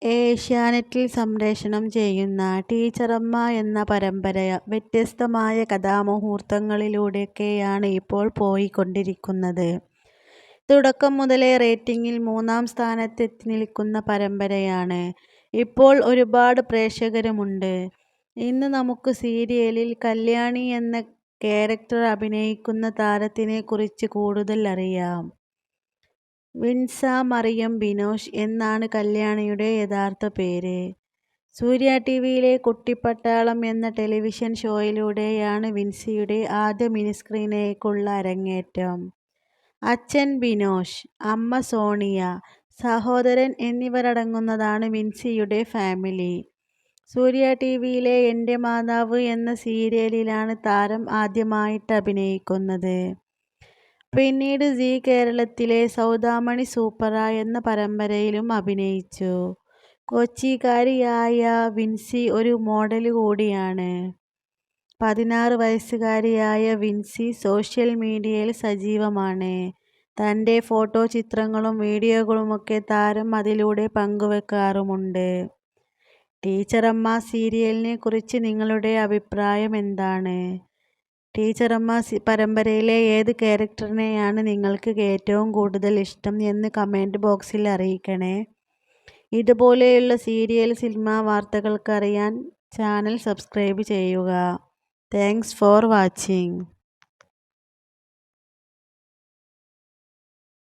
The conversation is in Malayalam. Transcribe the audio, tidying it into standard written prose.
ഏഷ്യാനെറ്റിൽ സംപ്രേഷണം ചെയ്യുന്ന ടീച്ചറമ്മ എന്ന പരമ്പര വ്യത്യസ്തമായ കഥാമുഹൂർത്തങ്ങളിലൂടെയൊക്കെയാണ് ഇപ്പോൾ പോയിക്കൊണ്ടിരിക്കുന്നത്. തുടക്കം മുതലേ റേറ്റിംഗിൽ 3-ാം സ്ഥാനത്ത് എത്തിനിൽക്കുന്ന പരമ്പരയാണ്. ഇപ്പോൾ ഒരുപാട് പ്രേക്ഷകരുമുണ്ട്. ഇന്ന് നമുക്ക് സീരിയലിൽ കല്യാണി എന്ന ക്യാരക്ടർ അഭിനയിക്കുന്ന താരത്തിനെക്കുറിച്ച് കൂടുതൽ അറിയാം. വിൻസ മറിയം ബിനോഷ് എന്നാണ് കല്യാണിയുടെ യഥാർത്ഥ പേര്. സൂര്യ ടിവിയിലെ കുട്ടിപ്പട്ടാളം എന്ന ടെലിവിഷൻ ഷോയിലൂടെയാണ് വിൻസിയുടെ ആദ്യ മിനിസ്ക്രീനിലേക്കുള്ള അരങ്ങേറ്റം. അച്ഛൻ ബിനോഷ്, അമ്മ സോണിയ, സഹോദരൻ എന്നിവരടങ്ങുന്നതാണ് വിൻസിയുടെ ഫാമിലി. സൂര്യ ടിവിയിലെ എൻ്റെ മാതാവ് എന്ന സീരിയലിലാണ് താരം ആദ്യമായിട്ട് അഭിനയിക്കുന്നത്. പിന്നീട് സീ കേരളത്തിലെ സൗദാമണി സൂപ്പറ എന്ന പരമ്പരയിലും അഭിനയിച്ചു. കൊച്ചിക്കാരിയായ വിൻസി ഒരു മോഡൽ കൂടിയാണ്. 16 വയസ്സുകാരിയായ വിൻസി സോഷ്യൽ മീഡിയയിൽ സജീവമാണ്. തൻ്റെ ഫോട്ടോ ചിത്രങ്ങളും വീഡിയോകളുമൊക്കെ താരം അതിലൂടെ പങ്കുവെക്കാറുമുണ്ട്. ടീച്ചറമ്മ സീരിയലിനെ കുറിച്ച് നിങ്ങളുടെ അഭിപ്രായം എന്താണ്? ടീച്ചറമ്മ പരമ്പരയിലെ ഏത് ക്യാരക്ടറിനെയാണ് നിങ്ങൾക്ക് ഏറ്റവും കൂടുതൽ ഇഷ്ടം എന്ന് കമൻറ്റ് ബോക്സിൽ അറിയിക്കണേ. ഇതുപോലെയുള്ള സീരിയൽ സിനിമാ വാർത്തകൾക്ക് അറിയാൻ ചാനൽ സബ്സ്ക്രൈബ് ചെയ്യുക. Thanks for watching.